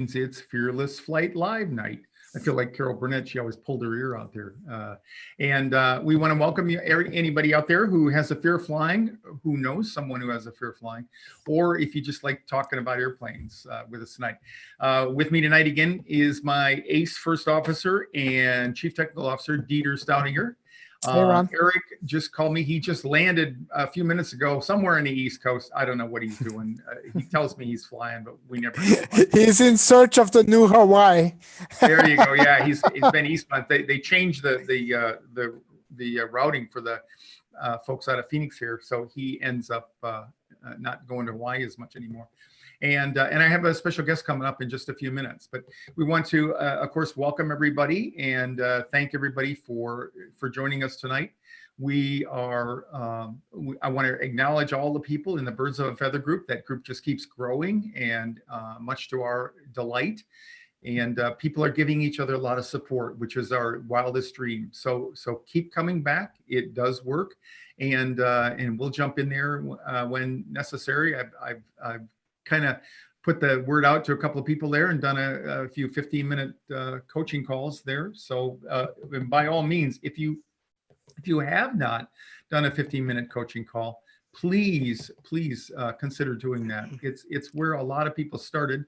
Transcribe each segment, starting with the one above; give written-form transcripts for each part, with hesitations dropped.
It's Fearless Flight Live night. I feel like Carol Burnett, she always pulled her ear out there. We want to welcome you, anybody out there who has a fear of flying, who knows someone who has a fear of flying, or if you just like talking about airplanes with us tonight. With me tonight again is my ACE First Officer and Chief Technical Officer, Dieter Staudinger. Hey, Ron. Eric just called me. He just landed a few minutes ago somewhere on the East Coast. I don't know what he's doing. He tells me he's flying, but we never know. He's in search of the new Hawaii. There you go. Yeah, he's been eastbound. They changed the routing for the folks out of Phoenix here, so he ends up not going to Hawaii as much anymore. And I have a special guest coming up in just a few minutes, but we want to, of course, welcome everybody and thank everybody for joining us tonight. We are, I want to acknowledge all the people in the Birds of a Feather group. That group just keeps growing, and much to our delight. And people are giving each other a lot of support, which is our wildest dream. So keep coming back. It does work, and we'll jump in there when necessary. I've kind of put the word out to a couple of people there and done a few 15-minute coaching calls there. So and by all means, if you have not done a 15-minute coaching call, please consider doing that. It's where a lot of people started.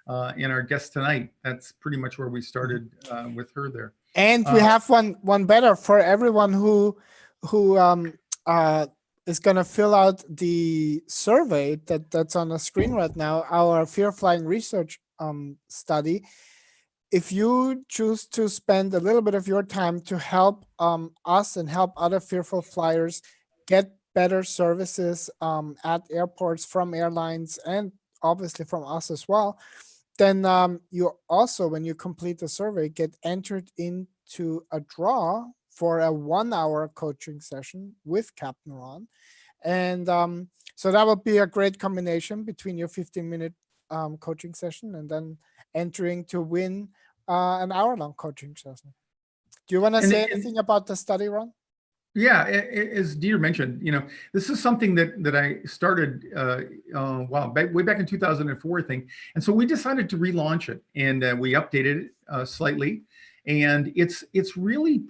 And our guest tonight, that's pretty much where we started with her there. And we have one better for everyone who is going to fill out the survey that's on the screen right now, our Fear Flying Research study. If you choose to spend a little bit of your time to help us and help other fearful flyers get better services at airports from airlines and obviously from us as well, then you also, when you complete the survey, get entered into a draw for a 1-hour coaching session with Capt Ron. And so that would be a great combination between your 15-minute coaching session and then entering to win an hour-long coaching session. Do you want to say anything about the study, Ron? Yeah, as Dieter mentioned, this is something that I started way back in 2004 thing. And so we decided to relaunch it, and we updated it slightly. And it's really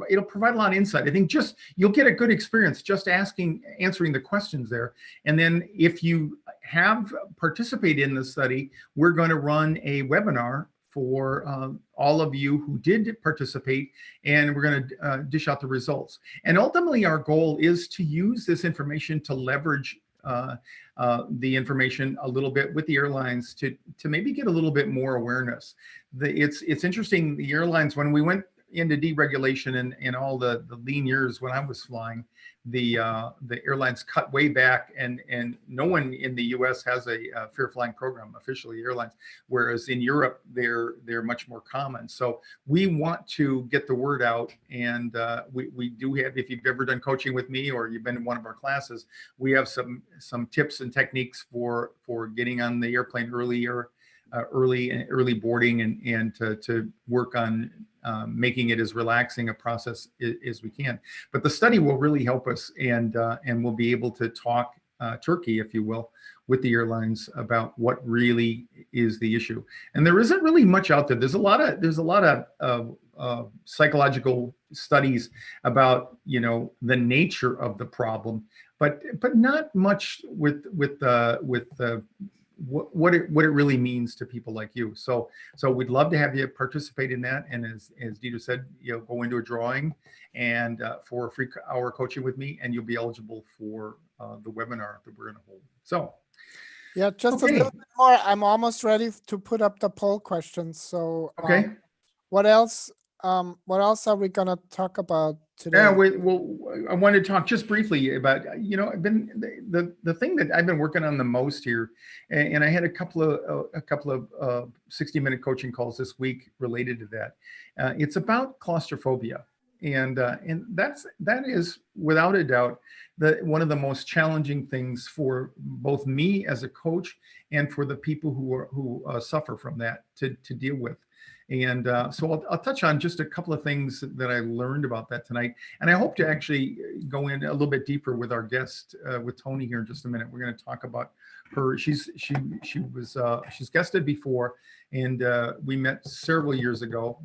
it'll provide a lot of insight. I think you'll get a good experience just answering the questions there. And then if you have participated in the study, we're going to run a webinar for all of you who did participate, and we're going to dish out the results. And ultimately, our goal is to use this information to leverage the information a little bit with the airlines to maybe get a little bit more awareness. It's interesting, the airlines, when we went into deregulation and all the lean years when I was flying, the airlines cut way back, and no one in the US has a fear flying program, officially airlines, whereas in Europe they're much more common. So we want to get the word out, and we do have, if you've ever done coaching with me or you've been in one of our classes, we have some tips and techniques for getting on the airplane early boarding and to work on making it as relaxing a process as we can. But the study will really help us, and we'll be able to talk turkey, if you will, with the airlines about what really is the issue. And there isn't really much out there. There's a lot of psychological studies about the nature of the problem, but not much with what it really means to people like you. So we'd love to have you participate in that. And as Dieter said, go into a drawing and for a free hour coaching with me, and you'll be eligible for the webinar that we're going to hold. So yeah, just a little bit more. I'm almost ready to put up the poll questions. So okay, what else are we going to talk about today? Yeah, I wanted to talk just briefly about, I've been the thing that I've been working on the most here, and I had a couple of 60-minute coaching calls this week related to that. It's about claustrophobia, and that is without a doubt one of the most challenging things for both me as a coach and for the people who suffer from that to deal with. And so I'll touch on just a couple of things that I learned about that tonight. And I hope to actually go in a little bit deeper with our guest, with Toni here in just a minute. We're going to talk about her. She's guested before, and we met several years ago,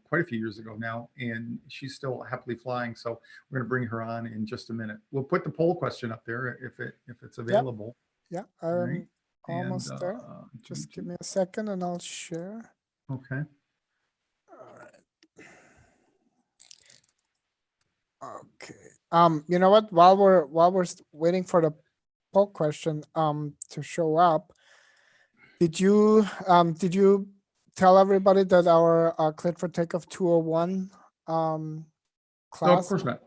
quite a few years ago now, and she's still happily flying. So we're going to bring her on in just a minute. We'll put the poll question up there if it's available. Yeah, Right. almost there. Just give me a second and I'll share. Okay. All right. Okay. You know what? While we're waiting for the poll question to show up, did you tell everybody that our Clit for Takeoff 201 class? No, of course not.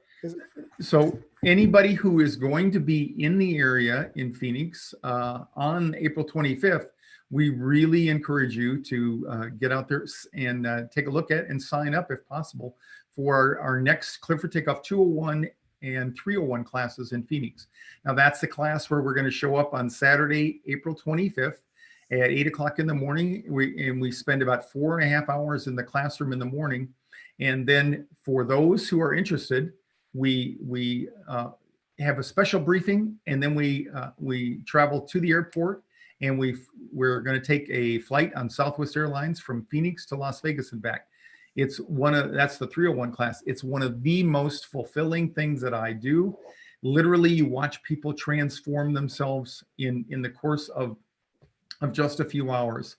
So anybody who is going to be in the area in Phoenix on April 25th, we really encourage you to get out there and take a look at and sign up if possible for our next Clit for Takeoff 201 and 301 classes in Phoenix. Now that's the class where we're going to show up on Saturday, April 25th at 8 o'clock in the morning. We spend about 4.5 hours in the classroom in the morning. And then for those who are interested, we have a special briefing, and then we travel to the airport, and we're going to take a flight on Southwest Airlines from Phoenix to Las Vegas and back. That's the 301 class. It's one of the most fulfilling things that I do. Literally, you watch people transform themselves in the course of just a few hours.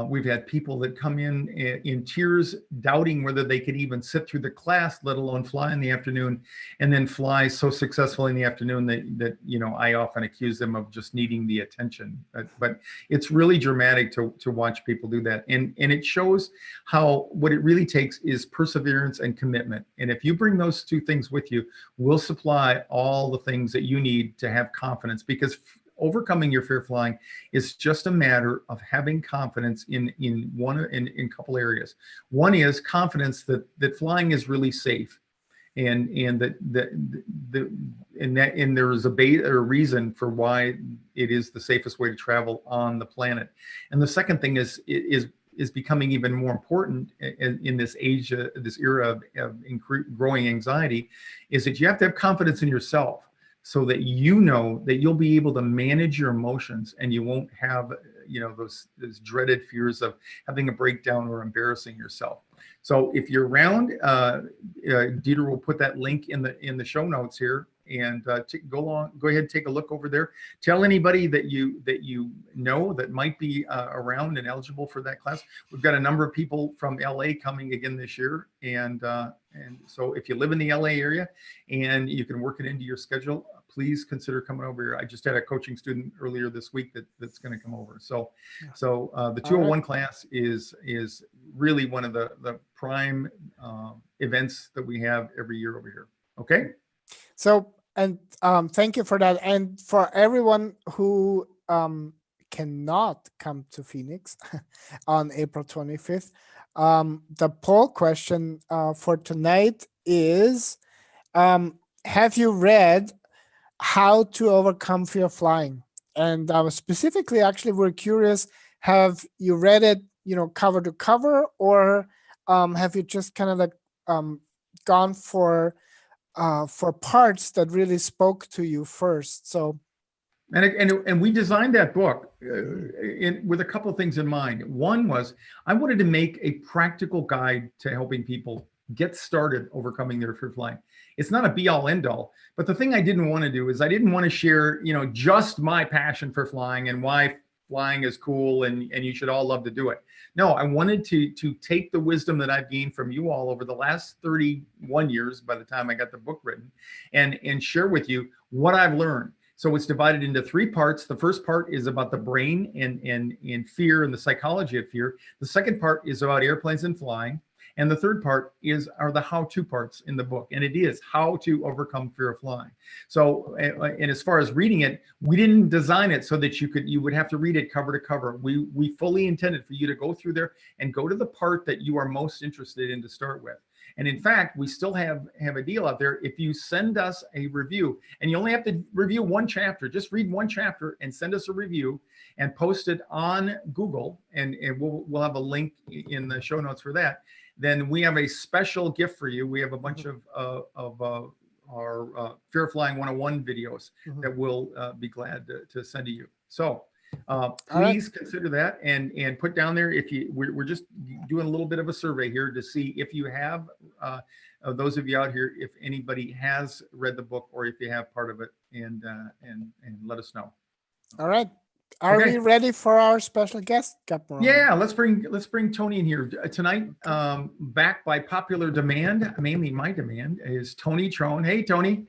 We've had people that come in tears, doubting whether they could even sit through the class, let alone fly in the afternoon, and then fly so successfully in the afternoon that I often accuse them of just needing the attention. But it's really dramatic to watch people do that, and it shows how what it really takes is perseverance and commitment. And if you bring those two things with you, we'll supply all the things that you need to have confidence, because overcoming your fear of flying is just a matter of having confidence in a couple areas. One is confidence that flying is really safe, and there is a reason for why it is the safest way to travel on the planet. And the second thing is becoming even more important in this age, this era of growing anxiety, is that you have to have confidence in yourself, so that you know that you'll be able to manage your emotions, and you won't have those dreaded fears of having a breakdown or embarrassing yourself. So if you're around, Dieter will put that link in the show notes here, and go ahead and take a look over there. Tell anybody that you know that might be around and eligible for that class. We've got a number of people from LA coming again this year, and so if you live in the LA area and you can work it into your schedule, please consider coming over here. I just had a coaching student earlier this week that's going to come over. So the 201 class is really one of the prime events that we have every year over here. Okay. So, and thank you for that. And for everyone who cannot come to Phoenix on April 25th, the poll question for tonight is, have you read How to Overcome Fear of Flying? And specifically, actually, we're curious, have you read it, cover to cover, or have you just kind of like gone for parts that really spoke to you first? So, and we designed that book with a couple of things in mind. One was I wanted to make a practical guide to helping people get started overcoming their fear of flying. It's not a be-all end-all, but the thing I didn't want to do is I didn't want to share, just my passion for flying and why flying is cool and you should all love to do it. No, I wanted to take the wisdom that I've gained from you all over the last 31 years by the time I got the book written, and share with you what I've learned. So it's divided into 3 parts. The first part is about the brain and fear and the psychology of fear. The second part is about airplanes and flying. And the third part are the how-to parts in the book. And it is how to overcome fear of flying. So, and as far as reading it, we didn't design it so that you would have to read it cover to cover. We fully intended for you to go through there and go to the part that you are most interested in to start with. And in fact, we still have a deal out there. If you send us a review, and you only have to review one chapter, just read one chapter and send us a review and post it on Google, and we'll have a link in the show notes for that. Then we have a special gift for you. We have a bunch of our Fear Flying 101 videos that we'll be glad to send to you. So please consider that and put down there if you. We're just doing a little bit of a survey here to see if you have those of you out here, if anybody has read the book or if you have part of it, and let us know. All right. Are we ready for our special guest, Capt Ron? Yeah, let's bring Toni in here tonight. Back by popular demand, mainly my demand, is Toni Trone. Hey, Toni,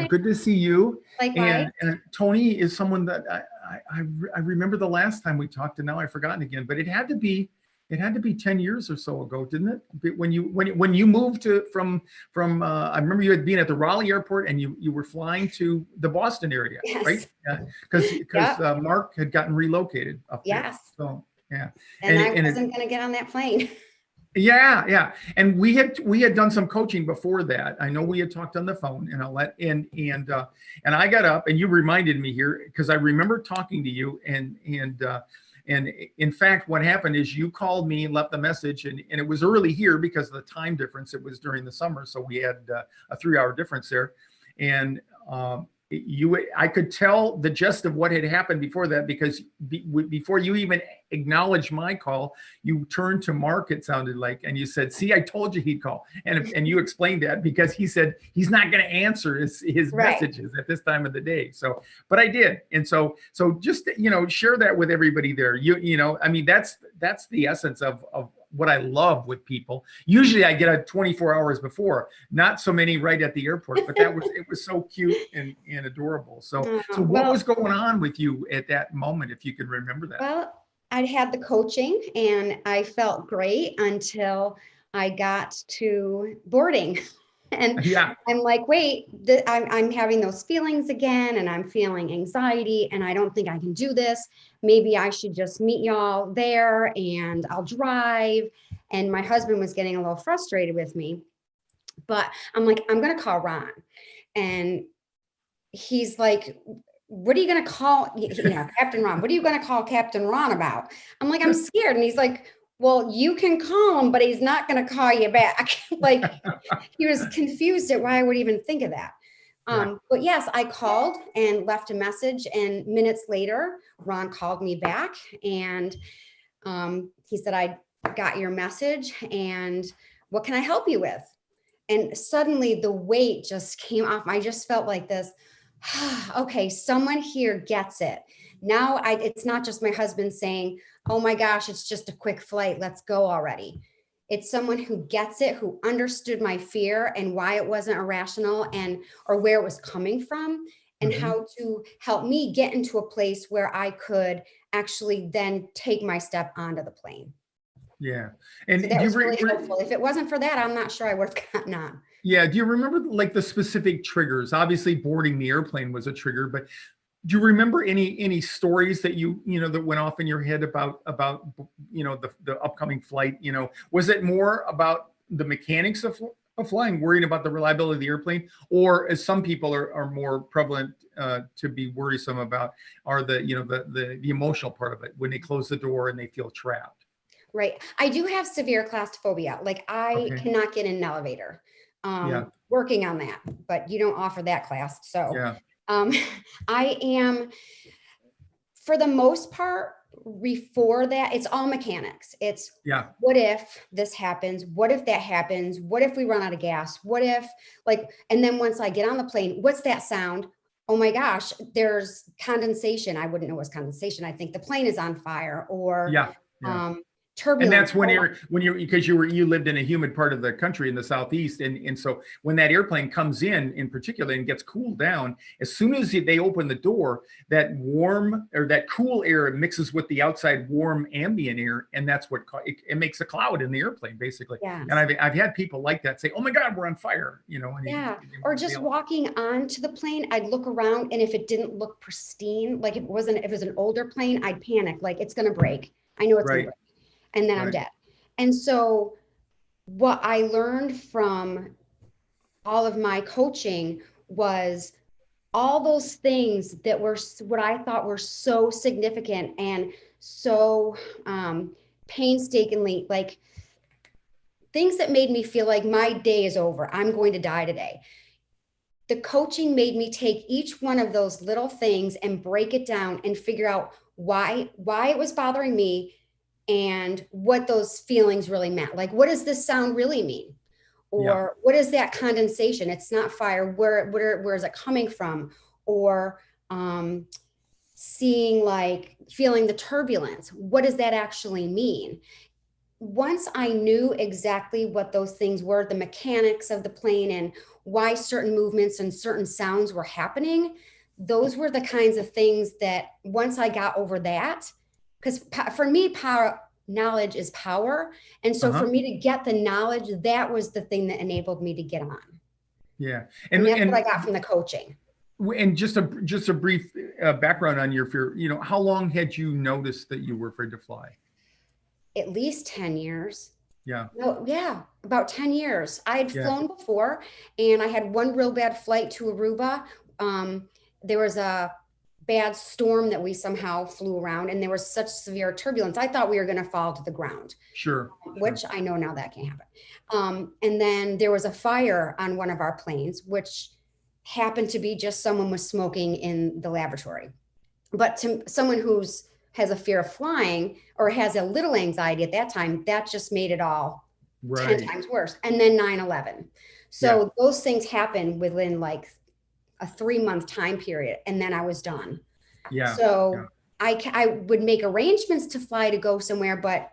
good to see you. Likewise. And Toni is someone that I remember the last time we talked, and now I've forgotten again. But it had to be 10 years or so ago, didn't it? When you moved from I remember you had been at the Raleigh airport and you were flying to the Boston area, Yes. right? Because Mark had gotten relocated up there. Yes. So yeah. And I wasn't going to get on that plane. Yeah. And we had done some coaching before that. I know we had talked on the phone, and I got up, and you reminded me here because I remember talking to you, and in fact, what happened is you called me and left the message, and it was early here because of the time difference. It was during the summer, so we had a 3-hour difference there, and I could tell the gist of what had happened before that, because before you even acknowledged my call, you turned to Mark, it sounded like, and you said, "See, I told you he'd call," and you explained that because he said he's not going to answer his Right. messages at this time of the day. So, but I did, and so just share that with everybody there. I mean, that's the essence of what I love with people. Usually I get a 24 hours before, not so many right at the airport, but it was so cute and adorable. So what was going on with you at that moment, if you can remember that? Well, I'd had the coaching and I felt great until I got to boarding. And Yeah. I'm like, wait, I'm having those feelings again, and I'm feeling anxiety, and I don't think I can do this. Maybe I should just meet y'all there and I'll drive. And my husband was getting a little frustrated with me, but I'm like, I'm going to call Ron. And he's like, what are you going to call, Captain Ron? What are you going to call Captain Ron about? I'm like, I'm scared. And he's like, well, you can call him, but he's not going to call you back. Like, he was confused at why I would even think of that. But yes, I called and left a message, and minutes later, Ron called me back, and he said, I got your message, and what can I help you with? And suddenly the weight just came off. I just felt like this, okay, someone here gets it. Now it's not just my husband saying, oh my gosh, it's just a quick flight, let's go already. It's someone who gets it, who understood my fear and why it wasn't irrational, or where it was coming from, and how to help me get into a place where I could actually then take my step onto the plane. Yeah. And so that was really helpful. If it wasn't for that, I'm not sure I would have gotten on. Yeah. Do you remember like the specific triggers? Obviously boarding the airplane was a trigger, but do you remember any stories that that went off in your head about the upcoming flight? Was it more about the mechanics of flying, worrying about the reliability of the airplane, or as some people are more prevalent to be worrisome about, are the emotional part of it, when they close the door and they feel trapped? Right. I do have severe claustrophobia. Like I cannot get in an elevator. Working on that, but you don't offer that class. So yeah. I am, for the most part, before that, it's all mechanics. It's what if this happens? What if that happens? What if we run out of gas? What if and then once I get on the plane, what's that sound? Oh my gosh, there's condensation. I wouldn't know what's condensation. I think the plane is on fire, or turbulence. And that's when because you lived in a humid part of the country in the Southeast. And so when that airplane comes in particular, and gets cooled down, as soon as they open the door, that warm or that cool air mixes with the outside warm ambient air. And that's what it makes a cloud in the airplane, basically. Yeah. And I've had people like that say, oh my God, we're on fire, or just walking onto the plane, I'd look around, and if it didn't look pristine, like if it was an older plane, I'd panic, like it's going to break. I know it's going to break. And then I'm dead. And so what I learned from all of my coaching was all those things that were what I thought were so significant and so painstakingly, like things that made me feel like my day is over. I'm going to die today. The coaching made me take each one of those little things and break it down and figure out why it was bothering me and what those feelings really meant. Like, what does this sound really mean? Or what is that condensation? It's not fire. Where is it coming from? Or feeling the turbulence. What does that actually mean? Once I knew exactly what those things were, the mechanics of the plane and why certain movements and certain sounds were happening, those were the kinds of things that once I got over that, because for me, knowledge is power. And so for me to get the knowledge, that was the thing that enabled me to get on. Yeah. And that's what I got from the coaching. And just a brief background on your fear, how long had you noticed that you were afraid to fly? At least 10 years. Yeah. No, yeah, about 10 years. I had flown before, and I had one real bad flight to Aruba. There was a bad storm that we somehow flew around, and there was such severe turbulence. I thought we were going to fall to the ground. Sure. Which I know now that can't happen. And then there was a fire on one of our planes, which happened to be just someone was smoking in the lavatory. But to someone has a fear of flying or has a little anxiety at that time, that just made it all 10 times worse. And then 9/11. So those things happen within like a 3-month time period. And then I was done. Yeah. So I would make arrangements to fly to go somewhere, but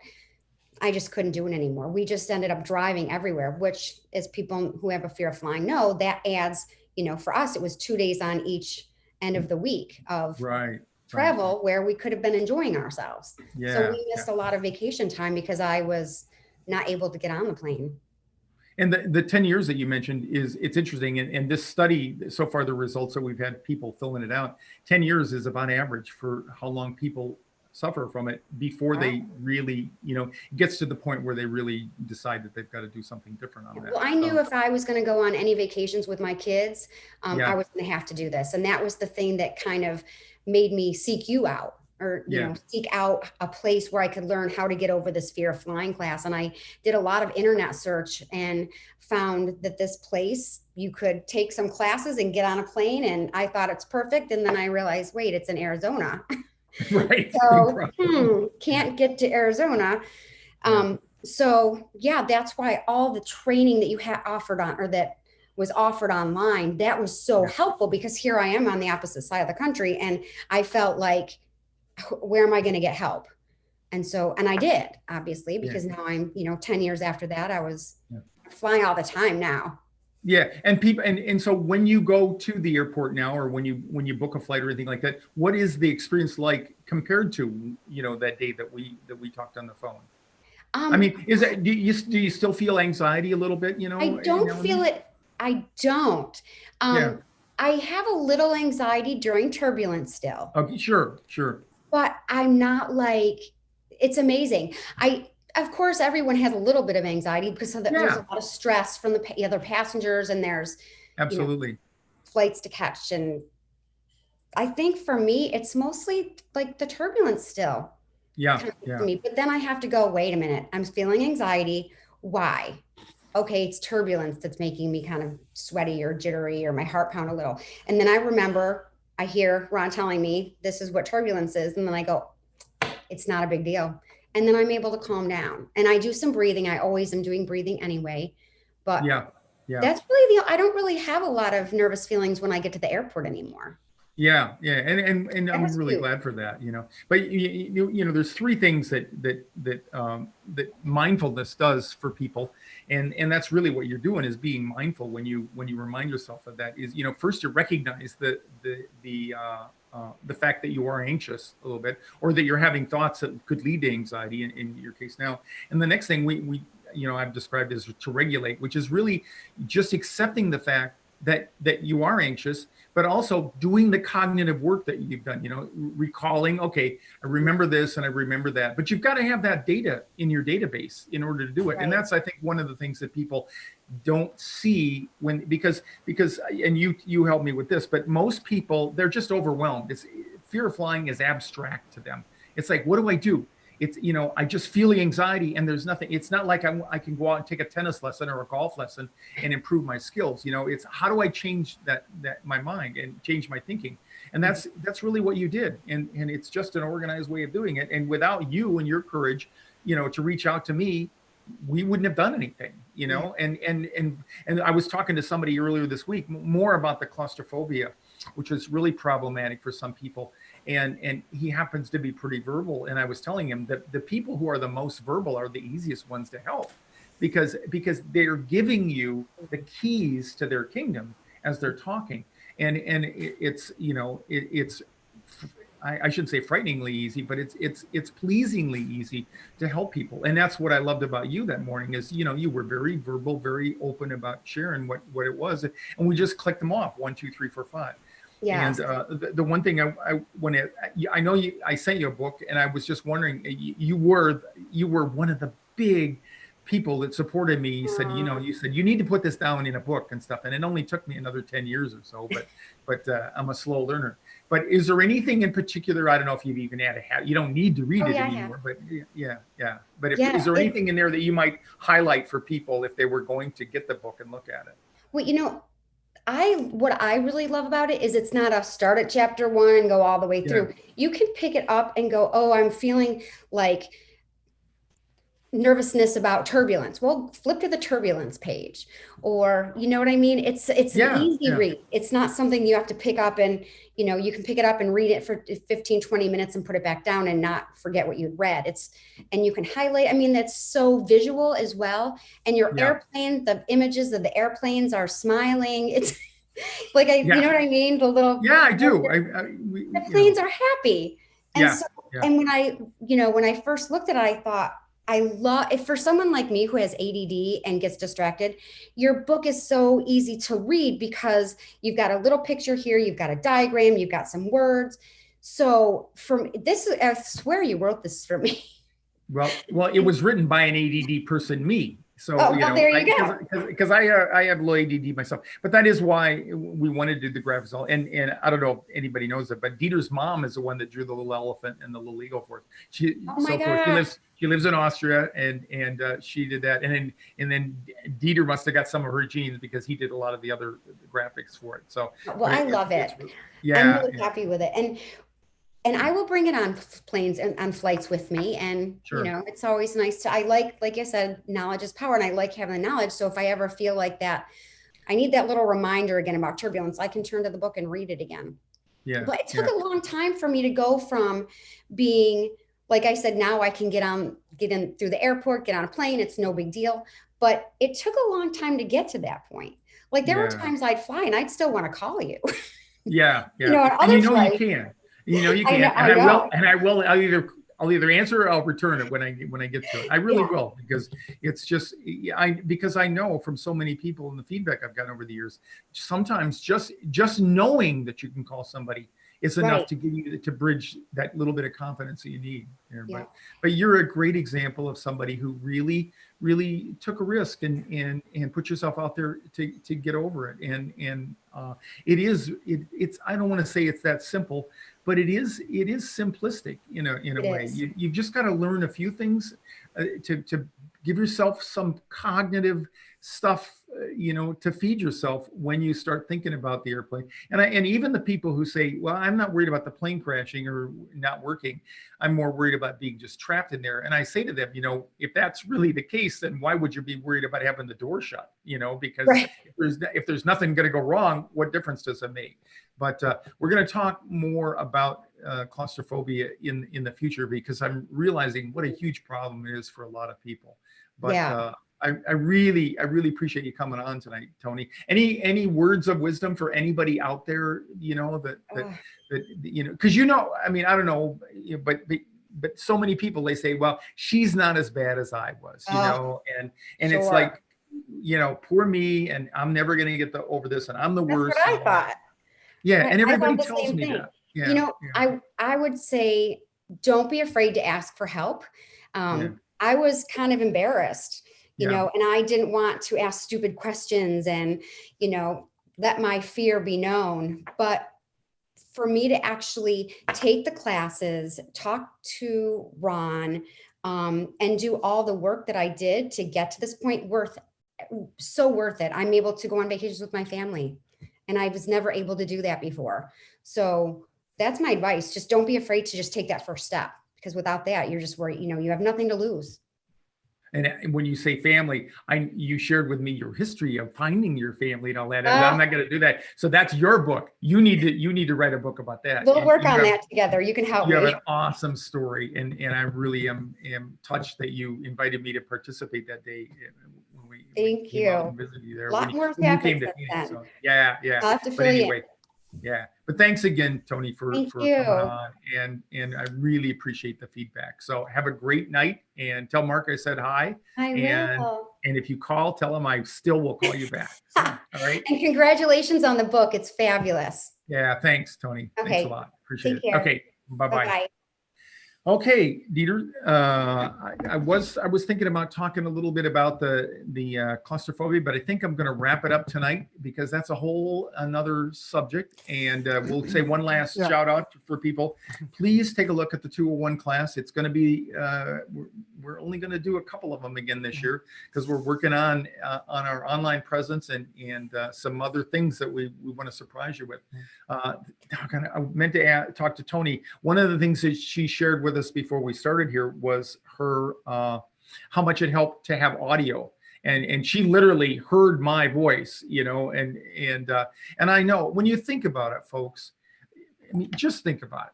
I just couldn't do it anymore. We just ended up driving everywhere, which, as people who have a fear of flying know, that adds, for us, it was 2 days on each end of the week of travel where we could have been enjoying ourselves. Yeah. So we missed a lot of vacation time because I was not able to get on the plane. And the 10 years that you mentioned it's interesting. And this study, so far, the results that we've had people filling it out, 10 years is about average for how long people suffer from it before they really, it gets to the point where they really decide that they've got to do something different on that. Well, I knew if I was going to go on any vacations with my kids, I was going to have to do this. And that was the thing that kind of made me seek you out, or, seek out a place where I could learn how to get over this fear of flying class. And I did a lot of internet search and found that this place, you could take some classes and get on a plane. And I thought it's perfect. And then I realized, wait, it's in Arizona. Right. So can't get to Arizona. So that's why all the training that you had offered on, or that was offered online, that was so helpful, because here I am on the opposite side of the country. And I felt like, where am I going to get help? And I did, obviously, because now I'm, 10 years after that, I was flying all the time now. Yeah. And people, and so when you go to the airport now, or when you book a flight or anything like that, what is the experience like compared to, that day that we talked on the phone? I mean, do you still feel anxiety a little bit, I don't feel it. I don't. I have a little anxiety during turbulence still. Okay. Sure. But I'm not like, it's amazing. Of course, everyone has a little bit of anxiety because there's a lot of stress from the other passengers, and there's absolutely flights to catch. And I think for me, it's mostly like the turbulence still. For me. But then I have to go, wait a minute, I'm feeling anxiety. Why? Okay, it's turbulence that's making me kind of sweaty or jittery, or my heart pound a little. And then I hear Ron telling me this is what turbulence is. And then I go, it's not a big deal. And then I'm able to calm down, and I do some breathing. I always am doing breathing anyway, but that's really I don't really have a lot of nervous feelings when I get to the airport anymore. Yeah. And I'm really glad for that, but there's 3 things that mindfulness does for people. And that's really what you're doing, is being mindful when you remind yourself of that. Is, first you recognize the fact that you are anxious a little bit, or that you're having thoughts that could lead to anxiety in your case now. And the next thing we I've described as to regulate, which is really just accepting the fact that you are anxious, but also doing the cognitive work that you've done, recalling, okay, I remember this and I remember that, but you've got to have that data in your database in order to do it. Right. And that's, I think, one of the things that people don't see because and you helped me with this, but most people, they're just overwhelmed. Fear of flying is abstract to them. It's like, what do I do? It's, I just feel the anxiety and there's nothing. It's not like I can go out and take a tennis lesson or a golf lesson and improve my skills. It's how do I change that my mind and change my thinking? And that's really what you did. And it's just an organized way of doing it. And without you and your courage, to reach out to me, we wouldn't have done anything, and I was talking to somebody earlier this week more about the claustrophobia, which is really problematic for some people. And he happens to be pretty verbal. And I was telling him that the people who are the most verbal are the easiest ones to help because they're giving you the keys to their kingdom as they're talking. And it's, it's, I shouldn't say frighteningly easy, but it's pleasingly easy to help people. And that's what I loved about you that morning is, you were very verbal, very open about sharing what it was. And we just clicked them off 1, 2, 3, 4, 5. Yes. And the one thing I know I sent you a book, and I was just wondering, you were one of the big people that supported me. You said, you said you need to put this down in a book and stuff. And it only took me another 10 years or so, but I'm a slow learner. But is there anything in particular? I don't know if you've even had you don't need to read it anymore, but yeah. But is there anything in there that you might highlight for people if they were going to get the book and look at it? Well, what I really love about it is it's not a start at chapter 1 and go all the way through. You can pick it up and go, oh, I'm feeling like nervousness about turbulence. Well, flip to the turbulence page, or you know what I mean? It's an easy read. It's not something you have to pick up and, you can pick it up and read it for 15, 20 minutes and put it back down and not forget what you'd read. And you can highlight, that's so visual as well. And your airplane, the images of the airplanes are smiling. It's like, you know what I mean? The little, I do. The planes are happy. And and when I first looked at it, I thought, if for someone like me who has ADD and gets distracted, your book is so easy to read because you've got a little picture here, you've got a diagram, you've got some words. So from this, I swear you wrote this for me. Well, it was written by an ADD person, me. So, there you go. Because I have low ADD myself, but that is why we wanted to do the graphics. And I don't know if anybody knows it, but Dieter's mom is the one that drew the little elephant and the little eagle for us. She lives in Austria, and she did that. And then Dieter must have got some of her genes because he did a lot of the other graphics for it. So, I love it. I'm really happy with it. And I will bring it on planes and on flights with me. And, it's always nice to, I like I said, knowledge is power. And I like having the knowledge. So if I ever feel like that, I need that little reminder again about turbulence, I can turn to the book and read it again. Yeah. But it took a long time for me to go from being, like I said, now I can get in through the airport, get on a plane. It's no big deal. But it took a long time to get to that point. Like there were times I'd fly and I'd still want to call you. Yeah. On other flights, you can. You can, I'll either answer or I'll return it when I get to it. I really will, because it's just because I know from so many people and the feedback I've gotten over the years, sometimes just knowing that you can call somebody is enough to give you to bridge that little bit of confidence that you need. But you're a great example of somebody who really took a risk and put yourself out there to get over it. And it's I don't want to say it's that simple, but it is simplistic in a way. You've just got to learn a few things to give yourself some cognitive stuff, to feed yourself when you start thinking about the airplane. And even the people who say, well, I'm not worried about the plane crashing or not working, I'm more worried about being just trapped in there. And I say to them, if that's really the case, then why would you be worried about having the door shut? Because if there's nothing going to go wrong, what difference does it make? But we're going to talk more about claustrophobia in the future, because I'm realizing what a huge problem it is for a lot of people. But I really appreciate you coming on tonight, Toni. Any words of wisdom for anybody out there, that because I don't know, but so many people, they say, well, she's not as bad as I was, and it's like, poor me, and I'm never going to get over this, and I'm the That's worst. what I thought. Yeah. And I everybody thought the tells same me thing. that. Yeah. I would say, don't be afraid to ask for help. I was kind of embarrassed, and I didn't want to ask stupid questions and, let my fear be known. But for me to actually take the classes, talk to Ron, and do all the work that I did to get to this point, so worth it. I'm able to go on vacations with my family, and I was never able to do that before. So that's my advice. Just don't be afraid to just take that first step, because without that, you're just worried, you have nothing to lose. And when you say family, you shared with me your history of finding your family and all that. And I'm not going to do that. So that's your book. You need to write a book about that. We'll work on that together. You can help me. You have an awesome story, and I really am touched that you invited me to participate that day. Thank you. And visited you there. A lot more when you came since to Phoenix. then. So, yeah. I'll have to But fill you anyway, yeah. But thanks again, Toni, for coming on, and I really appreciate the feedback. So have a great night, and tell Mark I said hi. I will. And if you call, tell him I still will call you back. So, all right. And congratulations on the book. It's fabulous. Yeah. Thanks, Toni. Okay. Thanks a lot. Appreciate it. Care. Okay. Bye-bye. Bye-bye. Okay, Dieter, I was thinking about talking a little bit about the claustrophobia, but I think I'm going to wrap it up tonight, because that's a whole another subject. And we'll say one last shout out for people. Please take a look at the 201 class. It's going to be we're only going to do a couple of them again this year, because we're working on our online presence and some other things that we want to surprise you with. I meant to talk to Toni. One of the things that she shared with us before we started here was her how much it helped to have audio, and she literally heard my voice, and I know when you think about it, folks, I mean, just think about it.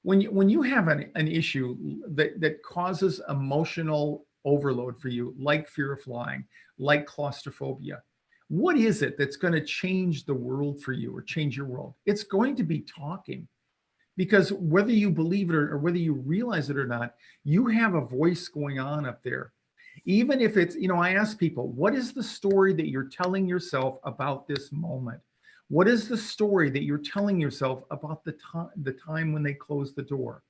When you have an issue that causes emotional overload for you, like fear of flying, like claustrophobia, what is it that's going to change the world for you, or change your world? It's going to be talking. Because whether you believe it or whether you realize it or not, you have a voice going on up there. Even if it's, I ask people, what is the story that you're telling yourself about this moment? What is the story that you're telling yourself about the time when they close the door?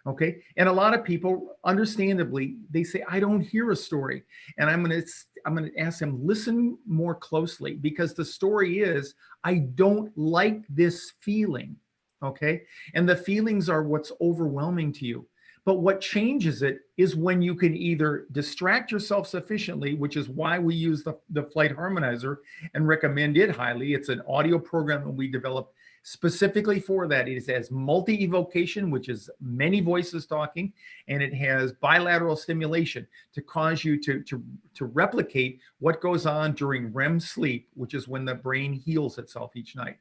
Okay. And a lot of people, understandably, they say, I don't hear a story. And I'm going to ask them, listen more closely, because the story is, I don't like this feeling. Okay. And the feelings are what's overwhelming to you. But what changes it is when you can either distract yourself sufficiently, which is why we use the Flight Harmonizer and recommend it highly. It's an audio program that we developed specifically for that. It has multi-evocation, which is many voices talking, and it has bilateral stimulation to cause you to replicate what goes on during REM sleep, which is when the brain heals itself each night.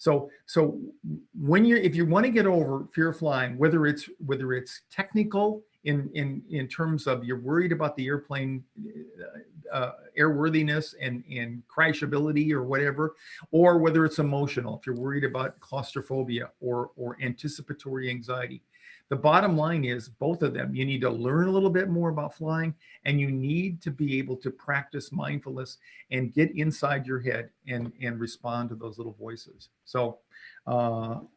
So if you want to get over fear of flying, whether it's technical in terms of you're worried about the airplane airworthiness and crashability or whatever, or whether it's emotional, if you're worried about claustrophobia or anticipatory anxiety, the bottom line is both of them. You need to learn a little bit more about flying, and you need to be able to practice mindfulness and get inside your head and respond to those little voices. So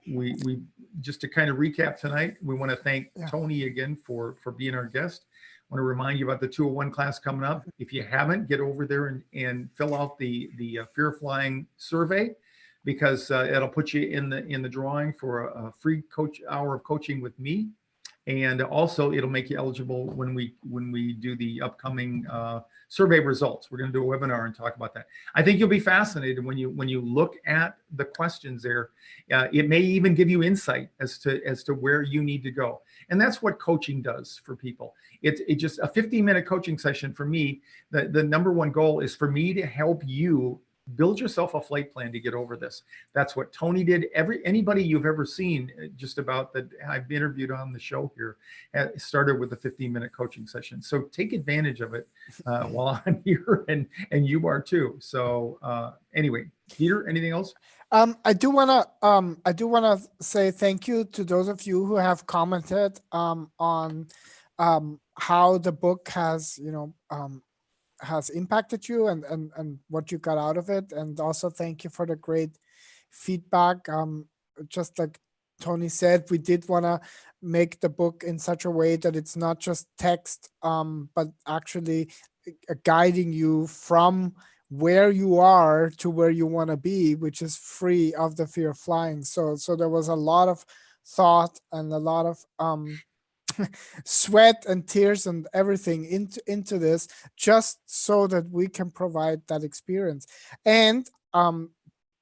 we just to kind of recap tonight, we want to thank Toni again for being our guest. I want to remind you about the 201 class coming up. If you haven't, get over there and fill out the Fear of Flying survey, because it'll put you in the drawing for a free hour of coaching with me. And also it'll make you eligible when we do the upcoming survey results. We're going to do a webinar and talk about that. I think you'll be fascinated when you look at the questions there. It may even give you insight as to where you need to go. And that's what coaching does for people. It's just a 15-minute coaching session for me. The number one goal is for me to help you build yourself a flight plan to get over this. That's what Toni did. Anybody you've ever seen, just about that I've interviewed on the show here, started with a 15-minute coaching session. So take advantage of it while I'm here, and you are too. So anyway, Peter, anything else? I do wanna say thank you to those of you who have commented on how the book has has impacted you and what you got out of it. And also thank you for the great feedback. Just like Toni said, we did want to make the book in such a way that it's not just text, but actually guiding you from where you are to where you want to be, which is free of the fear of flying. So there was a lot of thought and a lot of sweat and tears and everything into this, just so that we can provide that experience. And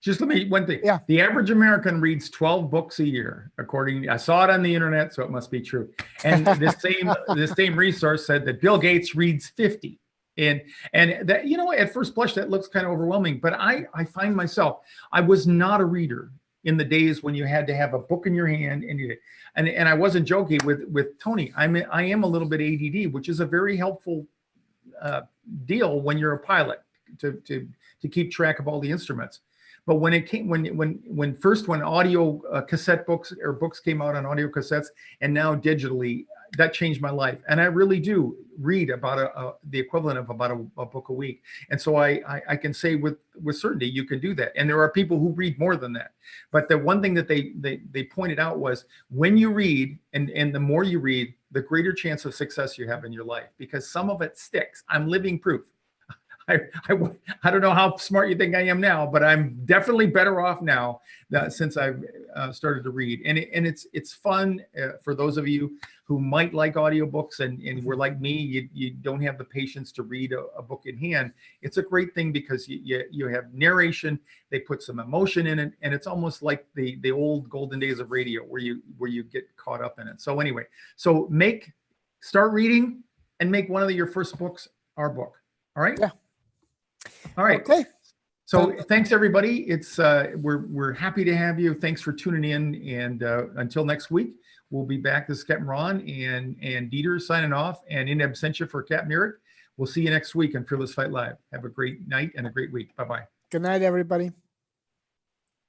just let me one thing. Yeah. The average American reads 12 books a year, I saw it on the internet, so it must be true. And this same resource said that Bill Gates reads 50. And that, at first blush, that looks kind of overwhelming, but I find myself, I was not a reader in the days when you had to have a book in your hand and I wasn't joking with Toni. I am a little bit ADD, which is a very helpful deal when you're a pilot to keep track of all the instruments. But when it came, when audio cassette books or books came out on audio cassettes and now digitally, that changed my life. And I really do read about the equivalent of about a book a week. And so I can say with certainty you can do that. And there are people who read more than that. But the one thing that they pointed out was when you read and the more you read, the greater chance of success you have in your life, because some of it sticks. I'm living proof. I don't know how smart you think I am now, but I'm definitely better off now since I've started to read. And it's fun for those of you who might like audiobooks and were like me, you don't have the patience to read a book in hand. It's a great thing because you have narration, they put some emotion in it, and it's almost like the old golden days of radio where you get caught up in it. So anyway, start reading and make one of your first books our book. All right? Yeah. All right. Okay. So thanks everybody. It's we're happy to have you. Thanks for tuning in. And until next week, we'll be back. This is Capt Ron and Dieter signing off, and in absentia for Cap Merrick. We'll see you next week on Fearless Flight Live. Have a great night and a great week. Bye-bye. Good night, everybody.